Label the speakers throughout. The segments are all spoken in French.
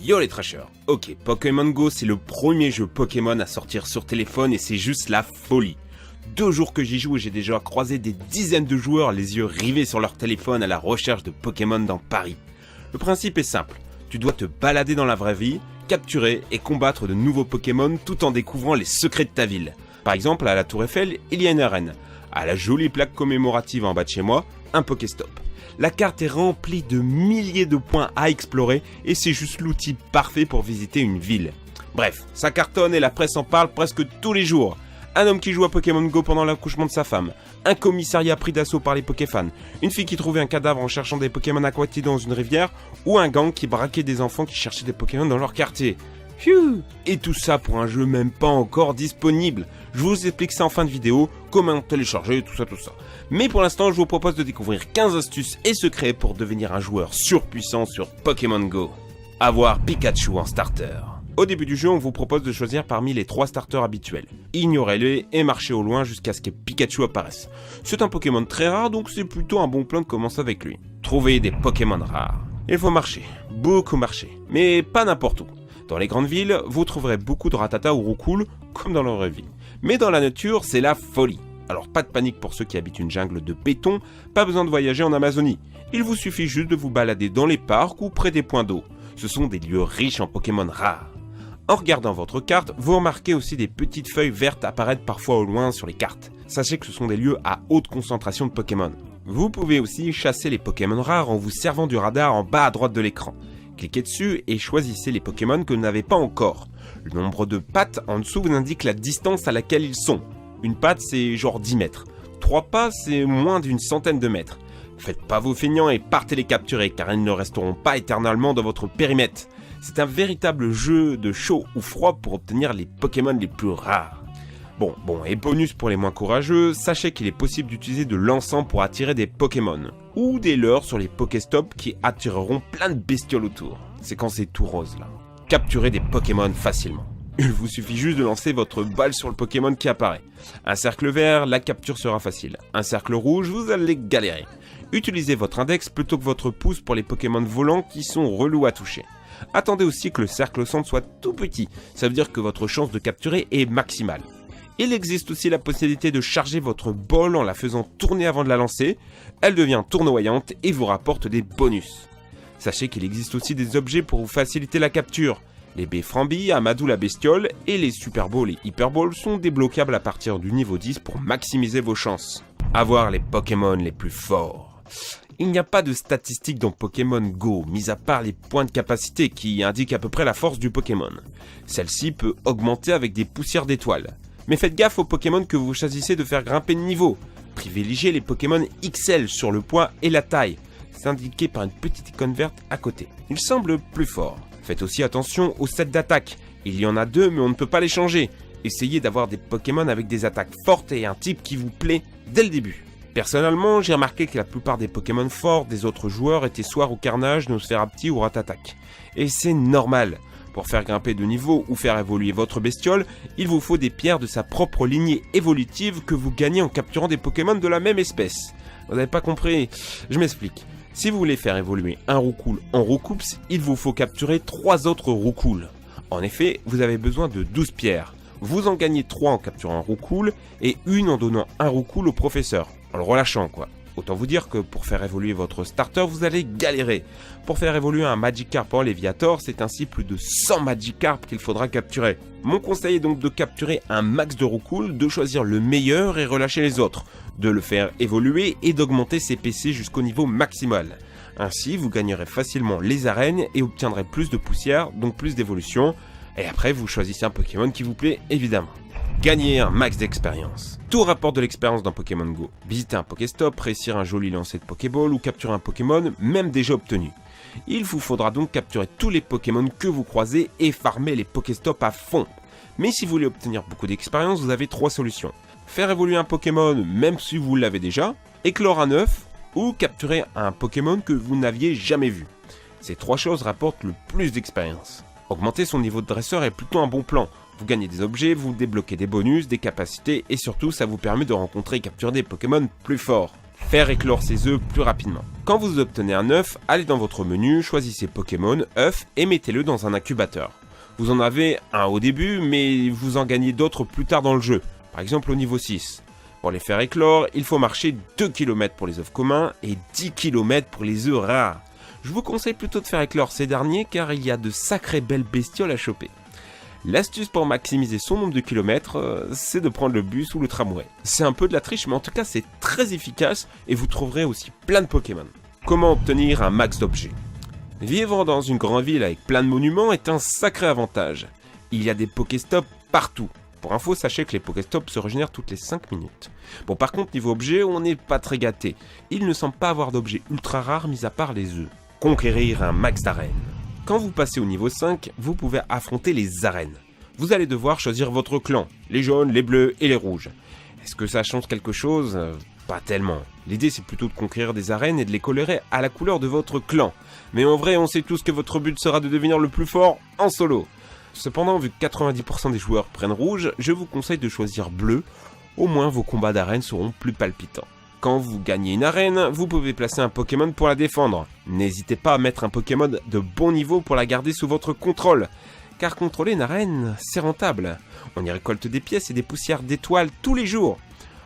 Speaker 1: Yo les trashers. Ok, Pokémon Go c'est le premier jeu Pokémon à sortir sur téléphone et c'est juste la folie. 2 jours que j'y joue et j'ai déjà croisé des dizaines de joueurs les yeux rivés sur leur téléphone à la recherche de Pokémon dans Paris. Le principe est simple, tu dois te balader dans la vraie vie, capturer et combattre de nouveaux Pokémon tout en découvrant les secrets de ta ville. Par exemple, à la Tour Eiffel, il y a une arène. À la jolie plaque commémorative en bas de chez moi, un Pokéstop. La carte est remplie de milliers de points à explorer et c'est juste l'outil parfait pour visiter une ville. Bref, ça cartonne et la presse en parle presque tous les jours. Un homme qui joue à Pokémon Go pendant l'accouchement de sa femme, un commissariat pris d'assaut par les Pokéfans, une fille qui trouvait un cadavre en cherchant des Pokémon aquatiques dans une rivière, ou un gang qui braquait des enfants qui cherchaient des Pokémon dans leur quartier. Phew. Et tout ça pour un jeu même pas encore disponible. Je vous explique ça en fin de vidéo, comment télécharger, tout ça. Mais pour l'instant, je vous propose de découvrir 15 astuces et secrets pour devenir un joueur surpuissant sur Pokémon Go. Avoir Pikachu en starter. Au début du jeu, on vous propose de choisir parmi les 3 starters habituels. Ignorez-les et marchez au loin jusqu'à ce que Pikachu apparaisse. C'est un Pokémon très rare, donc c'est plutôt un bon plan de commencer avec lui. Trouvez des Pokémon rares. Il faut marcher, beaucoup marcher, mais pas n'importe où. Dans les grandes villes, vous trouverez beaucoup de Rattata ou Roucoule, comme dans la vraie vie. Mais dans la nature, c'est la folie. Alors pas de panique pour ceux qui habitent une jungle de béton, pas besoin de voyager en Amazonie. Il vous suffit juste de vous balader dans les parcs ou près des points d'eau. Ce sont des lieux riches en Pokémon rares. En regardant votre carte, vous remarquez aussi des petites feuilles vertes apparaître parfois au loin sur les cartes. Sachez que ce sont des lieux à haute concentration de Pokémon. Vous pouvez aussi chasser les Pokémon rares en vous servant du radar en bas à droite de l'écran. Cliquez dessus et choisissez les Pokémon que vous n'avez pas encore. Le nombre de pattes en dessous vous indique la distance à laquelle ils sont. Une patte c'est genre 10 mètres. 3 pas c'est moins d'une centaine de mètres. Faites pas vos feignants et partez les capturer car ils ne resteront pas éternellement dans votre périmètre. C'est un véritable jeu de chaud ou froid pour obtenir les Pokémon les plus rares. Bon, et bonus pour les moins courageux, sachez qu'il est possible d'utiliser de l'encens pour attirer des Pokémon. Ou des leurres sur les Pokéstops qui attireront plein de bestioles autour. C'est quand c'est tout rose là. Capturez des Pokémon facilement. Il vous suffit juste de lancer votre balle sur le Pokémon qui apparaît. Un cercle vert, la capture sera facile. Un cercle rouge, vous allez galérer. Utilisez votre index plutôt que votre pouce pour les Pokémon volants qui sont relous à toucher. Attendez aussi que le cercle au centre soit tout petit, ça veut dire que votre chance de capturer est maximale. Il existe aussi la possibilité de charger votre balle en la faisant tourner avant de la lancer. Elle devient tournoyante et vous rapporte des bonus. Sachez qu'il existe aussi des objets pour vous faciliter la capture. Les baies Frambi, Amadou la bestiole et les Super Balls et Hyper Balls sont débloquables à partir du niveau 10 pour maximiser vos chances. Avoir les Pokémon les plus forts. Il n'y a pas de statistiques dans Pokémon Go, mis à part les points de capacité qui indiquent à peu près la force du Pokémon. Celle-ci peut augmenter avec des poussières d'étoiles. Mais faites gaffe aux Pokémon que vous choisissez de faire grimper de niveau. Privilégiez les Pokémon XL sur le poids et la taille. C'est indiqué par une petite icône verte à côté. Ils semblent plus forts. Faites aussi attention aux sets d'attaque. Il y en a 2 mais on ne peut pas les changer. Essayez d'avoir des Pokémon avec des attaques fortes et un type qui vous plaît dès le début. Personnellement, j'ai remarqué que la plupart des Pokémon forts des autres joueurs étaient soit Carnage, Nosferapti ou Rattatak. Et c'est normal. Pour faire grimper de niveau ou faire évoluer votre bestiole, il vous faut des pierres de sa propre lignée évolutive que vous gagnez en capturant des Pokémon de la même espèce. Vous n'avez pas compris? Je m'explique. Si vous voulez faire évoluer un Roucoule en Roucoups, il vous faut capturer 3 autres Roucoules. En effet, vous avez besoin de 12 pierres. Vous en gagnez 3 en capturant un Roucoule et 1 en donnant un Roucoule au professeur. En le relâchant quoi. Autant vous dire que pour faire évoluer votre starter, vous allez galérer. Pour faire évoluer un Magikarp en Léviator, c'est ainsi plus de 100 Magikarp qu'il faudra capturer. Mon conseil est donc de capturer un max de Roucoule, de choisir le meilleur et relâcher les autres, de le faire évoluer et d'augmenter ses PC jusqu'au niveau maximal. Ainsi, vous gagnerez facilement les arènes et obtiendrez plus de poussière, donc plus d'évolution. Et après, vous choisissez un Pokémon qui vous plaît, évidemment. Gagner un max d'expérience. Tout rapporte de l'expérience dans Pokémon Go. Visiter un Pokéstop, réussir un joli lancer de Pokéball ou capturer un Pokémon, même déjà obtenu. Il vous faudra donc capturer tous les Pokémon que vous croisez et farmer les Pokéstops à fond. Mais si vous voulez obtenir beaucoup d'expérience, vous avez 3 solutions. Faire évoluer un Pokémon même si vous l'avez déjà, éclore un œuf ou capturer un Pokémon que vous n'aviez jamais vu. Ces 3 choses rapportent le plus d'expérience. Augmenter son niveau de dresseur est plutôt un bon plan. Vous gagnez des objets, vous débloquez des bonus, des capacités et surtout ça vous permet de rencontrer et capturer des Pokémon plus forts. Faire éclore ses œufs plus rapidement. Quand vous obtenez un œuf, allez dans votre menu, choisissez Pokémon, œuf et mettez-le dans un incubateur. Vous en avez un au début, mais vous en gagnez d'autres plus tard dans le jeu, par exemple au niveau 6. Pour les faire éclore, il faut marcher 2 km pour les œufs communs et 10 km pour les œufs rares. Je vous conseille plutôt de faire éclore ces derniers car il y a de sacrées belles bestioles à choper. L'astuce pour maximiser son nombre de kilomètres, c'est de prendre le bus ou le tramway. C'est un peu de la triche, mais en tout cas c'est très efficace et vous trouverez aussi plein de Pokémon. Comment obtenir un max d'objets ? Vivre dans une grande ville avec plein de monuments est un sacré avantage. Il y a des Pokéstops partout. Pour info, sachez que les Pokéstops se régénèrent toutes les 5 minutes. Bon, par contre, niveau objet, on n'est pas très gâté. Il ne semble pas avoir d'objets ultra rares mis à part les œufs. Conquérir un max d'arènes. Quand vous passez au niveau 5, vous pouvez affronter les arènes. Vous allez devoir choisir votre clan, les jaunes, les bleus et les rouges. Est-ce que ça change quelque chose ? Pas tellement. L'idée c'est plutôt de conquérir des arènes et de les colorer à la couleur de votre clan. Mais en vrai, on sait tous que votre but sera de devenir le plus fort en solo. Cependant, vu que 90% des joueurs prennent rouge, je vous conseille de choisir bleu, au moins vos combats d'arène seront plus palpitants. Quand vous gagnez une arène, vous pouvez placer un Pokémon pour la défendre. N'hésitez pas à mettre un Pokémon de bon niveau pour la garder sous votre contrôle, car contrôler une arène, c'est rentable. On y récolte des pièces et des poussières d'étoiles tous les jours.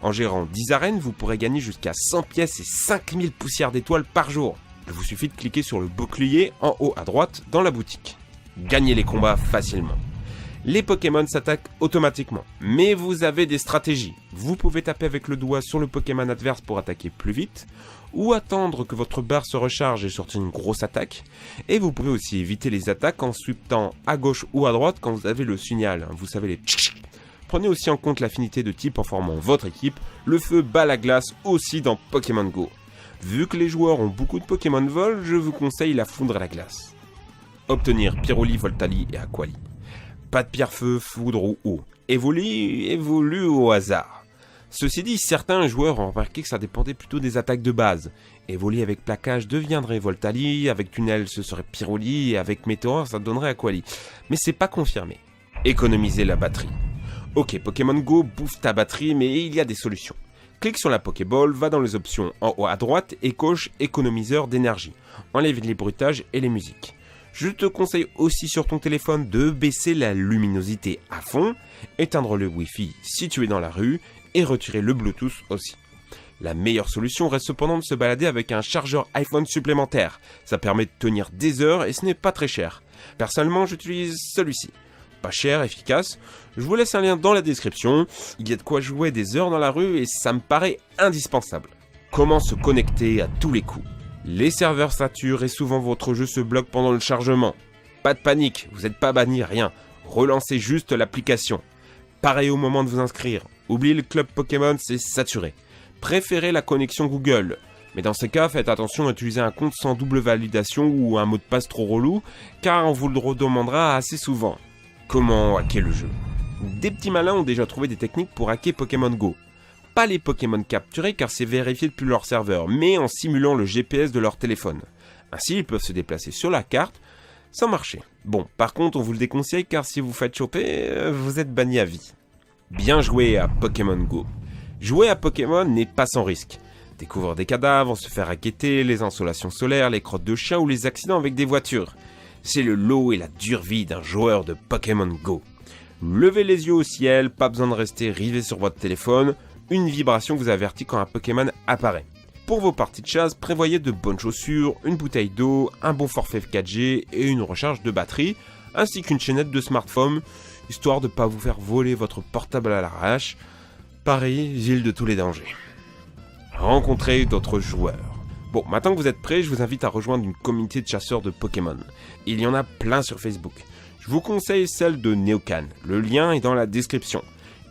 Speaker 1: En gérant 10 arènes, vous pourrez gagner jusqu'à 100 pièces et 5000 poussières d'étoiles par jour. Il vous suffit de cliquer sur le bouclier en haut à droite dans la boutique. Gagnez les combats facilement. Les Pokémon s'attaquent automatiquement, mais vous avez des stratégies. Vous pouvez taper avec le doigt sur le Pokémon adverse pour attaquer plus vite, ou attendre que votre barre se recharge et sortir une grosse attaque. Et vous pouvez aussi éviter les attaques en sweepant à gauche ou à droite quand vous avez le signal. Vous savez les tchic. Prenez aussi en compte l'affinité de type en formant votre équipe. Le feu bat la glace aussi dans Pokémon Go. Vu que les joueurs ont beaucoup de Pokémon vol, je vous conseille la foudre à la glace. Obtenir Pyroli, Voltali et Aquali. Pas de pierre-feu, foudre ou eau. Évolue au hasard. Ceci dit, certains joueurs ont remarqué que ça dépendait plutôt des attaques de base. Évoli avec plaquage deviendrait Voltali, avec tunnel ce serait Pyroli, et avec météore ça donnerait Aquali. Mais c'est pas confirmé. Économiser la batterie. Ok, Pokémon Go bouffe ta batterie, mais il y a des solutions. Clique sur la Pokéball, va dans les options en haut à droite et coche économiseur d'énergie. Enlève les bruitages et les musiques. Je te conseille aussi sur ton téléphone de baisser la luminosité à fond, éteindre le Wi-Fi si tu es dans la rue et retirer le Bluetooth aussi. La meilleure solution reste cependant de se balader avec un chargeur iPhone supplémentaire. Ça permet de tenir des heures et ce n'est pas très cher. Personnellement, j'utilise celui-ci. Pas cher, efficace. Je vous laisse un lien dans la description. Il y a de quoi jouer des heures dans la rue et ça me paraît indispensable. Comment se connecter à tous les coups ? Les serveurs saturent et souvent votre jeu se bloque pendant le chargement. Pas de panique, vous n'êtes pas banni, rien. Relancez juste l'application. Pareil au moment de vous inscrire. Oubliez le club Pokémon, c'est saturé. Préférez la connexion Google. Mais dans ces cas, faites attention à utiliser un compte sans double validation ou un mot de passe trop relou, car on vous le redemandera assez souvent. Comment hacker le jeu ? Des petits malins ont déjà trouvé des techniques pour hacker Pokémon Go. Pas les Pokémon capturés car c'est vérifié depuis leur serveur, mais en simulant le GPS de leur téléphone. Ainsi, ils peuvent se déplacer sur la carte sans marcher. Bon, par contre, on vous le déconseille car si vous faites choper, vous êtes banni à vie. Bien joué à Pokémon Go. Jouer à Pokémon n'est pas sans risque. Découvrir des cadavres, se faire raqueter, les insolations solaires, les crottes de chiens ou les accidents avec des voitures. C'est le lot et la dure vie d'un joueur de Pokémon Go. Levez les yeux au ciel, pas besoin de rester rivé sur votre téléphone. Une vibration vous avertit quand un Pokémon apparaît. Pour vos parties de chasse, prévoyez de bonnes chaussures, une bouteille d'eau, un bon forfait 4G et une recharge de batterie, ainsi qu'une chaînette de smartphone, histoire de ne pas vous faire voler votre portable à l'arrache. Paris, ville de tous les dangers. Rencontrez d'autres joueurs. Bon, maintenant que vous êtes prêts, je vous invite à rejoindre une communauté de chasseurs de Pokémon. Il y en a plein sur Facebook. Je vous conseille celle de Neocan, le lien est dans la description.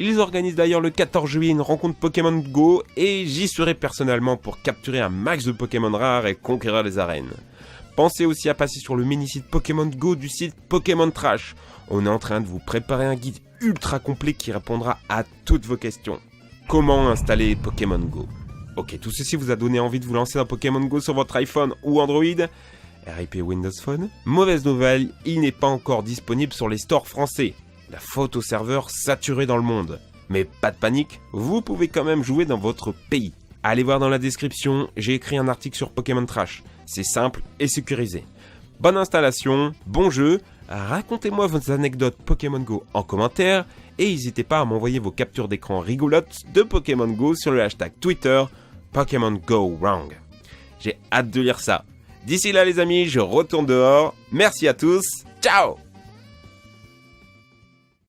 Speaker 1: Ils organisent d'ailleurs le 14 juillet une rencontre Pokémon Go et j'y serai personnellement pour capturer un max de Pokémon rares et conquérir les arènes. Pensez aussi à passer sur le mini-site Pokémon Go du site Pokémon Trash. On est en train de vous préparer un guide ultra complet qui répondra à toutes vos questions. Comment installer Pokémon Go ? Ok, tout ceci vous a donné envie de vous lancer dans Pokémon Go sur votre iPhone ou Android ? RIP Windows Phone ? Mauvaise nouvelle, il n'est pas encore disponible sur les stores français. La faute au serveur saturé dans le monde. Mais pas de panique, vous pouvez quand même jouer dans votre pays. Allez voir dans la description, j'ai écrit un article sur Pokémon Trash. C'est simple et sécurisé. Bonne installation, bon jeu, racontez-moi vos anecdotes Pokémon Go en commentaire et n'hésitez pas à m'envoyer vos captures d'écran rigolotes de Pokémon Go sur le hashtag Twitter Pokémon Go Wrong. J'ai hâte de lire ça. D'ici là les amis, je retourne dehors. Merci à tous, ciao!